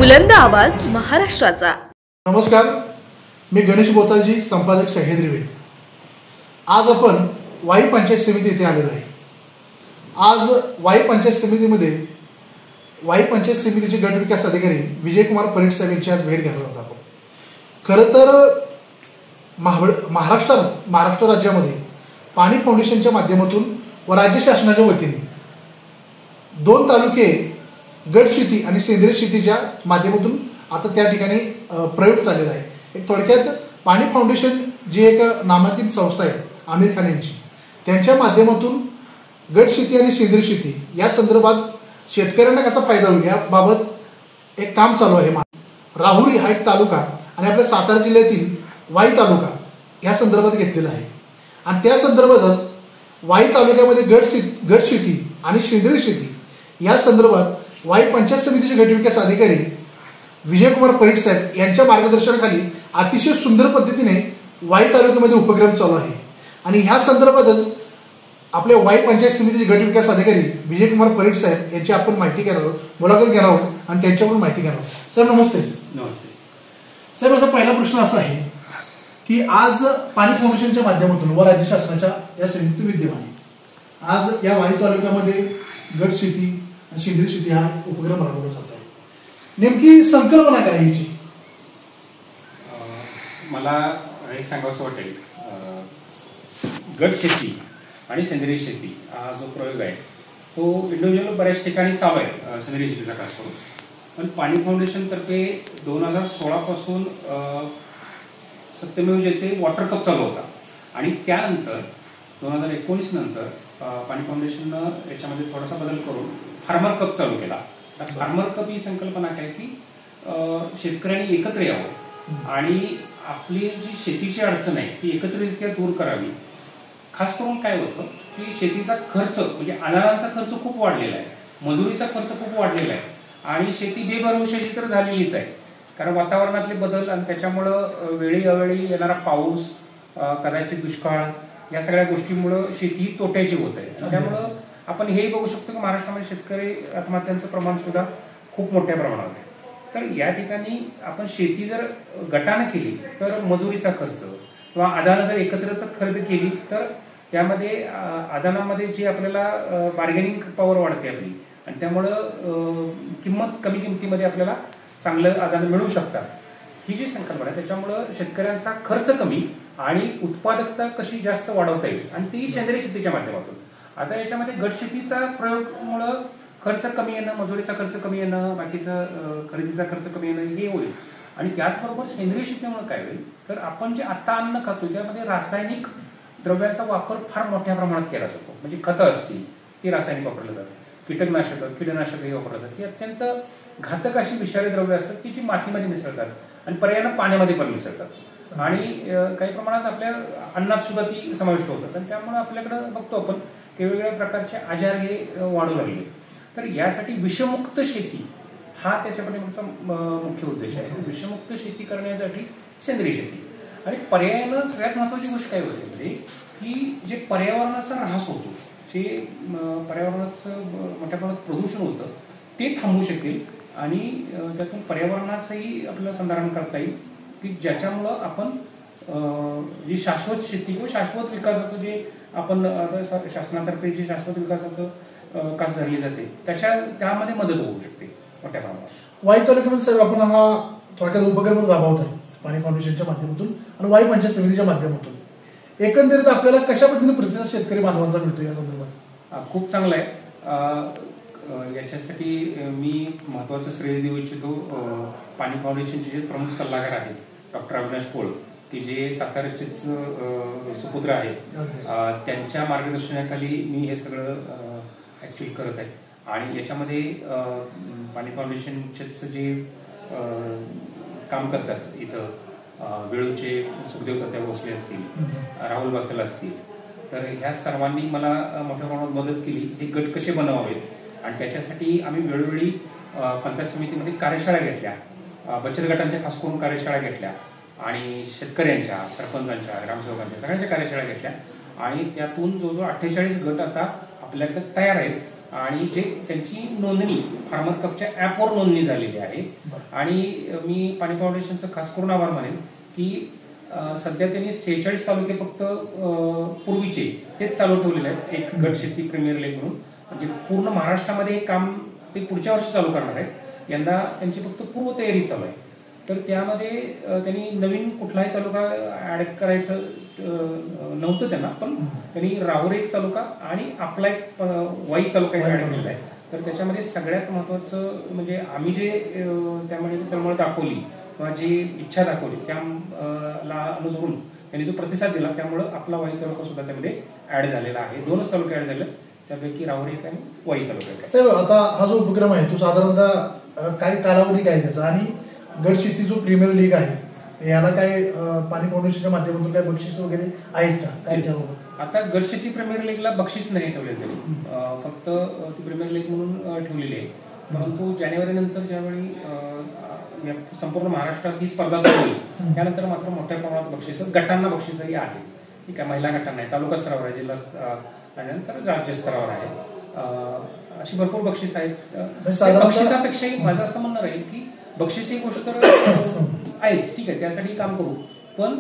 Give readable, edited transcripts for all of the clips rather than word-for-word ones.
बुलंद आवाज महाराष्ट्राचा। नमस्कार, मी गणेश बोतालजी, संपादक सह्याद्री वेद। आज आपण वाई पंचायत समिती येथे आलेलो आहे। आज वाई पंचायत समितीमध्ये वाई पंचायत समितीचे गट विकास अधिकारी विजयकुमार परीट साहेब यांची आज भेट घेणार आहोत आपण। खरं तर महाराष्ट्र राज्यामध्ये पाणी फाउंडेशनच्या माध्यमातून व राज्य शासनाच्या वतीने 2 तालुके गट शेती आणि सेंद्रिय शेतीच्या माध्यमातून आता त्या ठिकाणी प्रयोग चाललेला आहे। एक थोडक्यात पाणी फाउंडेशन जी एक नामांकित संस्था आहे आमिर खान यांची, त्यांच्या माध्यमातून गट शेती आणि सेंद्रिय शेती या संदर्भात शेतकऱ्यांना कसा फायदा होईल याबाबत एक काम चालू आहे। राहुरी हा एक तालुका आणि आपल्या सातारा जिल्ह्यातील वाई तालुका या संदर्भात घेतलेला आहे आणि त्या संदर्भातच वाई तालुक्यामध्ये गट शेती आणि सेंद्रिय शेती या संदर्भात वाई पंचायत समितीचे गट विकास अधिकारी विजयकुमार परीट साहेब यांच्या मार्गदर्शनाखाली अतिशय सुंदर पद्धतीने वाई तालुक्यामध्ये उपक्रम चालू आहे आणि ह्या संदर्भातच आपल्या वाई पंचायत समितीचे गट विकास अधिकारी विजयकुमार परीट साहेब यांची आपण माहिती घेणार आहोत, मुलाखत घेणार आहोत आणि त्यांच्याकडून माहिती घेणार आहोत। साहेब नमस्ते। नमस्ते साहेब, माझा पहिला प्रश्न असा आहे की आज पाणी फाउंडेशनच्या माध्यमातून व राज्य शासनाच्या या संयुक्त विद्यमाने आज या वाई तालुक्यामध्ये गट शेती आणि सेंद्रिय शेती हा उपक्रम राबवला जात आहे। नेमकी संकल्पना काय याची? मला हे सांगावंसं वाटेल, गट शेती आणि सेंद्रिय शेती हा जो प्रयोग आहे तो इंडिव्हिज्युअल बऱ्याच ठिकाणी चालू आहे सेंद्रिय शेतीचा खास करून, पण पाणी फाउंडेशनतर्फे 2016 पासून सत्यमेव जयते वॉटर कप चालू होता आणि त्यानंतर 2019 नंतर पाणी फाउंडेशननं याच्यामध्ये थोडासा बदल करून फार्मर कप चालू केला। फार्मर कप ही संकल्पना काय की शेतकऱ्यांनी एकत्र यावं आणि आपली जी शेतीची अडचण आहे ती एकत्रितरित्या दूर करावी। खास करून काय होतं की शेतीचा खर्च म्हणजे अनारांचा खर्च खूप वाढलेला आहे, मजुरीचा खर्च खूप वाढलेला आहे आणि शेती बेभरवशाची तर झालेलीच आहे, कारण वातावरणातले बदल आणि त्याच्यामुळं वेळी अवेळी येणारा पाऊस, कदाचित दुष्काळ या सगळ्या गोष्टींमुळं शेती तोट्याची होत आहे। त्यामुळं आपण हेही बघू शकतो की महाराष्ट्रामध्ये शेतकरी आत्महत्यांचं प्रमाण सुद्धा खूप मोठ्या प्रमाणात आहे। तर या ठिकाणी आपण शेती जर गटानं केली तर मजुरीचा खर्च किंवा आदानं जर एकत्र खरेदी केली तर त्यामध्ये आदानामध्ये जी आपल्याला बार्गेनिंग पॉवर वाढते आपली आणि त्यामुळं कमी किमतीमध्ये आपल्याला चांगलं आदान मिळू शकतात। ही जी संकल्पना आहे त्याच्यामुळं शेतकऱ्यांचा खर्च कमी आणि उत्पादकता कशी जास्त वाढवता येईल आणि ती सेंद्रिय शेतीच्या माध्यमातून। आता याच्यामध्ये गट शेतीचा प्रयोगमुळं खर्च कमी येणं, मजुरीचा खर्च कमी येणं, बाकीचा खरेदीचा खर्च कमी येणं हे होईल आणि त्याचबरोबर सेंद्रिय शेतीमुळे काय होईल तर आपण जे आता अन्न खातो त्यामध्ये रासायनिक द्रव्यांचा वापर फार मोठ्या प्रमाणात केला जातो, म्हणजे खतं असतील ती रासायनिक वापरली जातात, कीटनाशक हे वापरलं जातं, ती अत्यंत घातक अशी विषारी द्रव्य असतात की जी मातीमध्ये मिसळतात आणि पर्यायानं पाण्यामध्ये पण मिसळतात आणि काही प्रमाणात आपल्या अन्नात सुद्धा ती समाविष्ट होतात आणि त्यामुळे आपल्याकडे बघतो आपण की वेगवेगळ्या प्रकारचे आजार हे वाढू लागले। तर यासाठी विषमुक्त शेती हा त्याच्या पाठीमागचा मुख्य उद्देश आहे। विषमुक्त शेती करण्यासाठी सेंद्रिय शेती आणि पर्यायानं सगळ्यात महत्वाची गोष्ट काय होते म्हणजे की जे पर्यावरणाचा ऱ्हास होतो, जे पर्यावरणाचं मोठ्या प्रमाणात प्रदूषण होतं ते थांबू शकेल आणि त्यातून पर्यावरणाचंही आपल्याला संधारण करता येईल की ज्याच्यामुळं आपण जी शाश्वत शेती किंवा शाश्वत विकासाचं जे आपण शासनातर्फे जे शाश्वत विकासाचं कास धरली जाते त्यामध्ये मदत होऊ शकते मोठ्या प्रमाणात। वाई तालुक्यामध्ये साहेब आपण हा थोडक्यात उपक्रम राबवत आहे पाणी फाउंडेशनच्या माध्यमातून आणि वाई पंचायत समितीच्या माध्यमातून। एकंदरीत आपल्याला कशा पद्धतीने प्रतिसाद शेतकरी बांधवांचा मिळतो या संदर्भात? खूप चांगला आहे। याच्यासाठी मी महत्वाचं श्रेय देऊ इच्छितो पाणी फाउंडेशनचे जे प्रमुख सल्लागार आहेत डॉक्टर अविनाश पोळ, की जे साताऱ्याचेच सुपुत्र आहेत, त्यांच्या मार्गदर्शनाखाली मी हे सगळं ऍक्च्युअली करत आहे आणि याच्यामध्ये पाणी फाउंडेशनचेच जे काम करतात इथं वेळूचे सुखदेव तात्या भोसले असतील, राहुल बसल असतील, तर ह्या सर्वांनी मला मोठ्या प्रमाणात मदत केली हे गट कसे बनवावेत आणि त्याच्यासाठी आम्ही वेळोवेळी पंचायत समितीमध्ये कार्यशाळा घेतल्या, बचत गटांच्या खास करून कार्यशाळा घेतल्या आणि शेतकऱ्यांच्या, सरपंचांच्या, ग्रामसेवकांच्या सगळ्यांच्या कार्यशाळा घेतल्या आणि त्यातून जो 48 गट आता आपल्याकडे तयार आहेत आणि जे त्यांची नोंदणी फार्मर कपच्या ॲपवर नोंदणी झालेली आहे. आणि मी पाणी फाउंडेशनचं खास करून आभार मानेन की सध्या त्यांनी 46 तालुके फक्त पूर्वीचे तेच चालू ठेवलेले आहेत, एक गट शेती प्रीमियर लीग म्हणून. म्हणजे पूर्ण महाराष्ट्रामध्ये हे काम ते पुढच्या वर्षी चालू करणार आहेत. यंदा त्यांची फक्त पूर्वतयारी चालू आहे. तर त्यामध्ये त्यांनी नवीन कुठलाही तालुका ऍड करायचं नव्हतं त्यांना, पण त्यांनी राहुरी एक तालुका आणि आपला एक वाई तालुका ऍड केलेला आहे. तर त्याच्यामध्ये सगळ्यात महत्वाचं म्हणजे आम्ही जे त्यामध्ये तळमळ दाखवली किंवा जी इच्छा दाखवली त्याला अनुसरून त्यांनी जो प्रतिसाद दिला, त्यामुळं आपला वाई तालुका सुद्धा त्यामध्ये ऍड झालेला आहे. 2च तालुके ऍड झाले, त्यापैकी राहुरी आणि वाई तालुका. साहेब, आता हा जो उपक्रम आहे तो साधारणतः काही कालावधी काय त्याचा, आणि गट शेती जो प्रीमियर लीग आहे याला काय पाणी फाउंडेशनच्या माध्यमातून काय बक्षीस वगैरे आहेत का काय त्याबाबत? आता गट शेती प्रीमियर लीगला बक्षीस नाही ठेवले त्यांनी, फक्त ती प्रीमियर लीग म्हणून ठेवलेली आहे. परंतु जानेवारी नंतर ज्यावेळी संपूर्ण महाराष्ट्रात ही स्पर्धा सुरू होईल त्यानंतर मात्र मोठ्या प्रमाणात बक्षीस, गटांना बक्षीसही आहेत. ठीक आहे, महिला गटांना आहे, तालुका स्तरावर आहे, जिल्हा आणि नंतर राज्य स्तरावर आहे. अशी भरपूर बक्षीस आहेत. बक्षिसापेक्षाही माझं असं म्हणणं राहील की बक्षीस ही गोष्ट तर आहेच, ठीक आहे, त्यासाठी काम करू, पण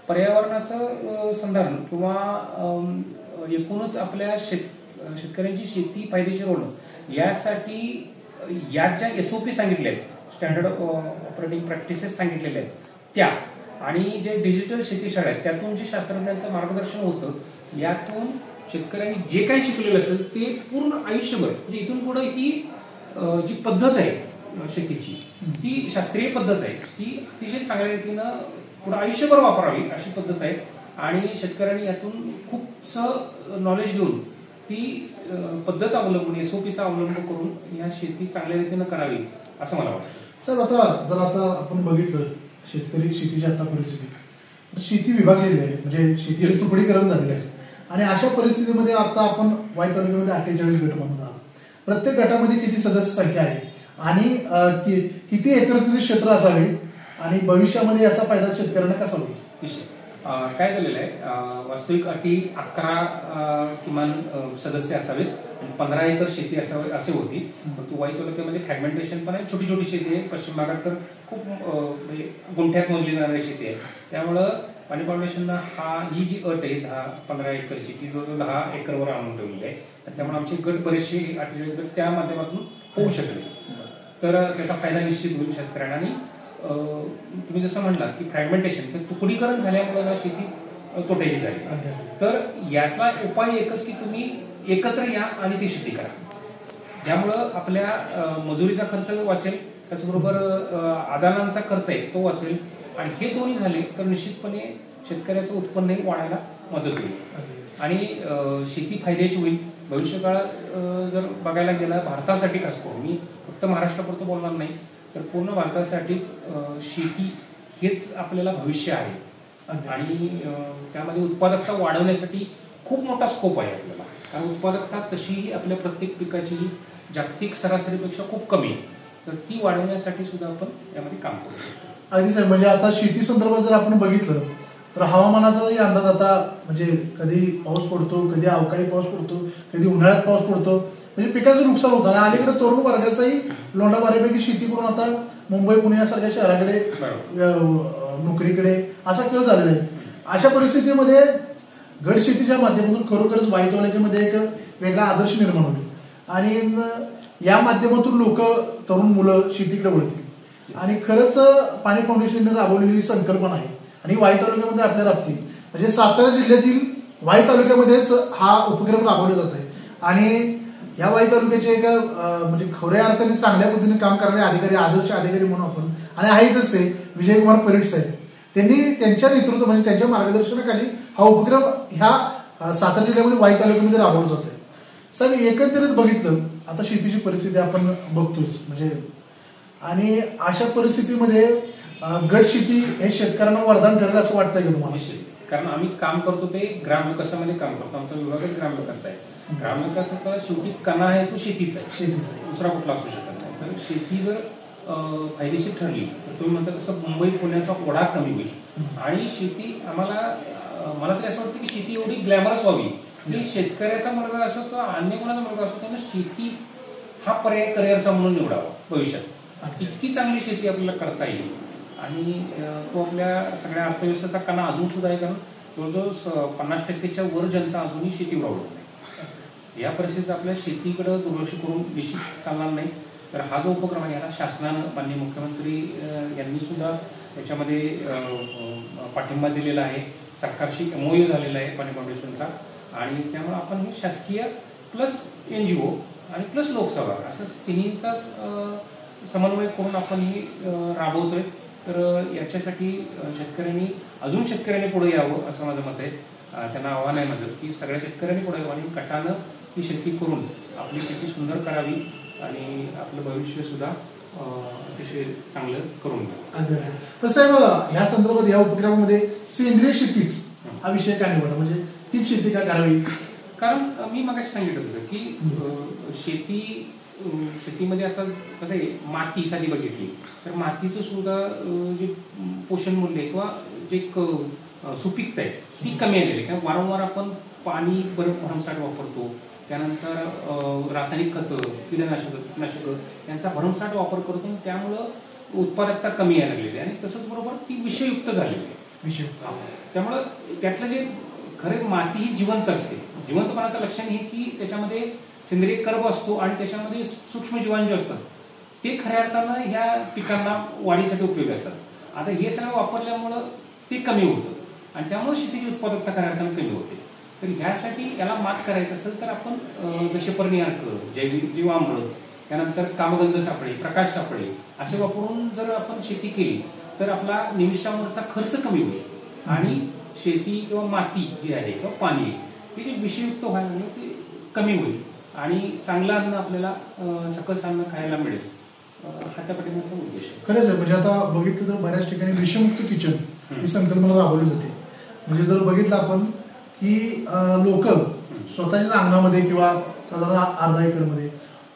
पर्यावरणाचं संधारण किंवा एकूणच आपल्या शेतकऱ्यांची शेती फायदेशीर होणं यासाठी यात ज्या SOP सांगितल्या आहेत, स्टँडर्ड ऑपरेटिंग प्रॅक्टिसेस सांगितलेल्या आहेत त्या, आणि जे डिजिटल शेतीशाळा आहेत त्यातून जे शास्त्रज्ञांचं मार्गदर्शन होतं, यातून शेतकऱ्यांनी जे काही शिकलेलं असेल ते पूर्ण आयुष्यभर, म्हणजे इथून पुढे ही जी पद्धत आहे शेतीची, ती शास्त्रीय पद्धत आहे, ती अतिशय चांगल्या रीतीनं पुढे आयुष्यभर वापरावी अशी पद्धत आहे. आणि शेतकऱ्यांनी यातून खूपसं नॉलेज घेऊन ती पद्धत अवलंबून SOPचा अवलंब करून या शेती चांगल्या रीतीनं करावी असं मला वाटतं. साहेब, आता आपण बघितलं शेतकरी शेतीची आता परिस्थिती, शेती विभागलेली आहे, म्हणजे शेती तुकडीकरण झालेलं आहे. आणि अशा परिस्थितीमध्ये आता आपण वाई तालुक्यामध्ये 48 गट म्हणून आहोत. प्रत्येक गटामध्ये किती सदस्य संख्या आहे आणि किती एकत्रित क्षेत्र असावे आणि भविष्यामध्ये याचा फायदा शेतकऱ्यांना कसा होईल? काय झालेलं आहे, वास्तविक अटी 11 किमान सदस्य असावेत आणि 15 एकर शेती असावी असे होती. परंतु वाई तालुक्यामध्ये फ्रॅगमेंटेशन पण आहे, छोटी छोटी शेती आहे. पश्चिम भागात तर खूप म्हणजे गुंठ्यात मोजली जाणारी शेती आहे. त्यामुळं पाणी फाउंडेशननं ही जी अट आहे 10-15 एकरची ती जवळजवळ 10 एकरवर आणून ठेवलेली आहे. त्यामुळे आमचे गट बरेचसे 48 गट त्या माध्यमातून होऊ शकले. तर त्याचा फायदा निश्चित होईल शेतकऱ्यांना. आणि तुम्ही जसं म्हणलात की फ्रॅगमेंटेशन, तुकडीकरण झाल्यामुळे ना शेती तोट्याची झाली. तर यातला उपाय एकच की तुम्ही एकत्र या आणि ती शेती करा, ज्यामुळं आपल्या मजुरीचा खर्च वाचेल, त्याचबरोबर आदानांचा खर्च आहे तो वाचेल. आणि हे दोन्ही झाले तर निश्चितपणे शेतकऱ्याचं उत्पन्नही वाढायला मदत होईल आणि शेती फायद्याची होईल. भविष्यकाळात जर बघायला गेला भारतासाठी खास करून, मी फक्त महाराष्ट्रापुरतं बोलणार नाही तर पूर्ण भारतासाठीच शेती हेच आपल्याला भविष्य आहे. आणि त्यामध्ये उत्पादकता वाढवण्यासाठी खूप मोठा स्कोप आहे आपल्याला, कारण उत्पादकता तशीही आपल्या प्रत्येक पिकाची जागतिक सरासरीपेक्षा खूप कमी आहे. तर ती वाढवण्यासाठी सुद्धा आपण यामध्ये काम करू शकतो. अगदी साहेब, म्हणजे आता शेती संदर्भात जर आपण बघितलं तर हवामानाचाही अंदाज आता म्हणजे कधी पाऊस पडतो, कधी अवकाळी पाऊस पडतो, कधी उन्हाळ्यात पाऊस पडतो, म्हणजे पिकाचं नुकसान होतं. आणि अलीकडे तरुण वर्गाचाही लोंढा बऱ्यापैकी शेती करून आता मुंबई पुणे यासारख्या शहराकडे नोकरीकडे असा कल झालेला आहे. अशा परिस्थितीमध्ये गट शेतीच्या माध्यमातून खरोखरच वाई तालुक्यामध्ये एक वेगळा आदर्श निर्माण होतो आणि या माध्यमातून लोक, तरुण मुलं शेतीकडे वळतील. आणि खरंच पाणी फाउंडेशनने राबवलेली संकल्पना आहे आणि वाई तालुक्यामध्ये आपल्या राबतील. म्हणजे सातारा जिल्ह्यातील वाई तालुक्यामध्येच हा उपक्रम राबवला जात आहे. आणि या वाई तालुक्याचे एक म्हणजे खऱ्या अर्थाने चांगल्या पद्धतीने काम करणारे अधिकारी, आदर्श अधिकारी म्हणून आपण, आणि आहेतच ते विजयकुमार परीट साहेब, त्यांनी त्यांच्या नेतृत्व म्हणजे त्यांच्या मार्गदर्शनाखाली हा उपक्रम ह्या सातारा जिल्ह्यामध्ये वाई तालुक्यामध्ये राबवला जात आहे. साहेब, एकंदरीत बघितलं आता शेतीची परिस्थिती आपण बघतोच म्हणजे, आणि अशा परिस्थितीमध्ये गट शेती हे शेतकऱ्यांना वरदान ठरेल असं वाटतंय का तुम्हाला? कारण आम्ही काम करतो ते ग्रामविकासामध्ये काम करतो, आमचा विभागच ग्रामविकासाचा आहे. ग्रामविकासाचा शेवटी कणा आहे तो शेतीचा आहे, दुसरा कुठला असू शकत नाही. तर शेती जर फायदेशीर ठरली तर तुम्ही म्हणता तसं मुंबई पुण्याचा ओढा कमी होईल. आणि शेती मला तरी असं वाटतं की शेती एवढी ग्लॅमरस व्हावी की शेतकऱ्याचा मुलगा असो किंवा अन्य कोणाचा मुलगा असो त्यांना शेती हा पर्याय करिअरचा म्हणून निवडावा भविष्यात. इतकी चांगली शेती आपल्याला करता येईल आणि तो आपल्या सगळ्या अर्थव्यवस्थेचा कणा अजून सुद्धा आहे. कारण जवळजवळ 50% वर जनता अजूनही शेतीवर अवलंबून आहे. या परिस्थितीत आपल्या शेतीकडे दुर्लक्ष करून निश्चित चालणार नाही. तर हा जो उपक्रम आहे याला शासनानं माननीय मुख्यमंत्री यांनी सुद्धा त्याच्यामध्ये पाठिंबा दिलेला आहे. सरकारशी MOU झालेला आहे पाणी फाउंडेशनचा आणि त्यामुळे आपण हे शासकीय प्लस NGO आणि प्लस लोकसभा असं तिन्हीचा समन्वय करून आपण ही राबवतोय. तर याच्यासाठी शेतकऱ्यांनी पुढे यावं असं माझं मत आहे. त्यांना आव्हान आहे माझं की सगळ्या शेतकऱ्यांनी पुढे यावं आणि कटानं ती शेती करून आपली शेती सुंदर करावी आणि आपलं भविष्य सुद्धा अतिशय चांगलं करून घ्यावं. पण साहेब ह्या संदर्भात या उपक्रमामध्ये सेंद्रिय शेतीच हा विषय काय निवडला, म्हणजे तीच शेती का करावी? कारण मी मगाशी सांगितलं होतं की शेतीमध्ये आता कसं आहे, माती साधी बघितली तर मातीचं सुद्धा जे पोषण मूल्य आहे किंवा जे सुपीकता आहे ती कमी आलेली आहे. कारण वारंवार आपण पाणी भरमसाठ वापरतो, त्यानंतर रासायनिक खतं, कीटकनाशकं यांचा भरमसाठ वापर करतो, त्यामुळं उत्पादकता कमी यायला लागलेली आहे आणि तसंच बरोबर ती विषयुक्त झालेली आहे. त्यामुळं त्यातलं जे खरे माती ही जिवंत असते. जिवंतपणाचं लक्षण हे की त्याच्यामध्ये सेंद्रिय कर्ब असतो आणि त्याच्यामध्ये सूक्ष्म जीवाणू असतात ते खऱ्या अर्थानं ह्या पिकांना वाढीसाठी उपयोगी असतात. आता हे सगळं वापरल्यामुळं ते कमी होतं आणि त्यामुळे शेतीची उत्पादकता खऱ्या अर्थानं कमी होते. तर ह्यासाठी याला मात करायचं असेल तर आपण दशपर्णी अर्क, जैविक जीवामृत, त्यानंतर कामगंध सापळे, प्रकाश सापळे असे वापरून जर आपण शेती केली तर आपला निविष्ठांवरचा खर्च कमी होईल आणि शेती किंवा माती जी आहे किंवा पाणी हे जे विषयुक्त व्हायला ते कमी होईल आणि चांगलं अन्न आपल्याला सकस अन्न खायला मिळेल. हा त्या पाठीमागचा उद्देश आहे. खरंच आहे. म्हणजे आता बघितलं तर बऱ्याच ठिकाणी विषमुक्त किचन ही संकल्पना राबवली जाते. म्हणजे जर बघितलं आपण की लोक स्वतःच्या अंगणामध्ये किंवा साधारण अर्धा एकरमध्ये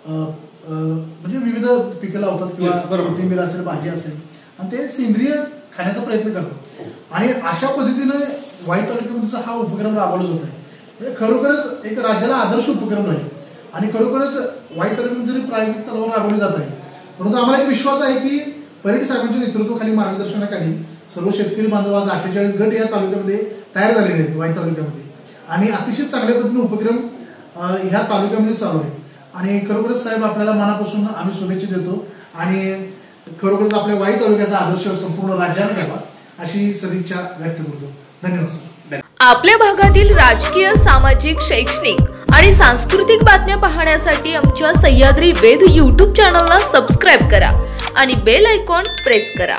म्हणजे विविध पिकं लावतात किंवा कोथिंबीर असेल, भाजी असेल आणि ते सेंद्रिय खाण्याचा प्रयत्न करतात आणि अशा पद्धतीने वाई तालुक्यामध्ये हा उपक्रम राबवला जात आहे. म्हणजे खरोखरच एक राज्याला आदर्श उपक्रम आहे आणि खरोखरच वाई तालुक्यामध्ये जरी प्रायोगिक तत्वावर राबवले जात आहे, परंतु आम्हाला एक विश्वास आहे की परेड साहेबांच्या नेतृत्वाखाली, मार्गदर्शनाखाली सर्व शेतकरी बांधव आज 48 गट या तालुक्यामध्ये तयार झालेले आहेत वाई तालुक्यामध्ये आणि अतिशय चांगल्या पद्धतीने उपक्रम ह्या तालुक्यामध्ये चालू आहे. आणि खरोखरच साहेब आपल्याला मनापासून आम्ही शुभेच्छा देतो आणि खरोखरच आपल्या वाई तालुक्याचा आदर्श संपूर्ण राज्यात घ्यावा अशी सदिच्छा व्यक्त करतो. धन्यवाद सर. आपल्या भागातील राजकीय, सामाजिक, शैक्षणिक आणि सांस्कृतिक बातम्या पाहण्यासाठी आमच्या सह्याद्री वेध YouTube चॅनलला सबस्क्राईब करा आणि बेल आयकॉन प्रेस करा.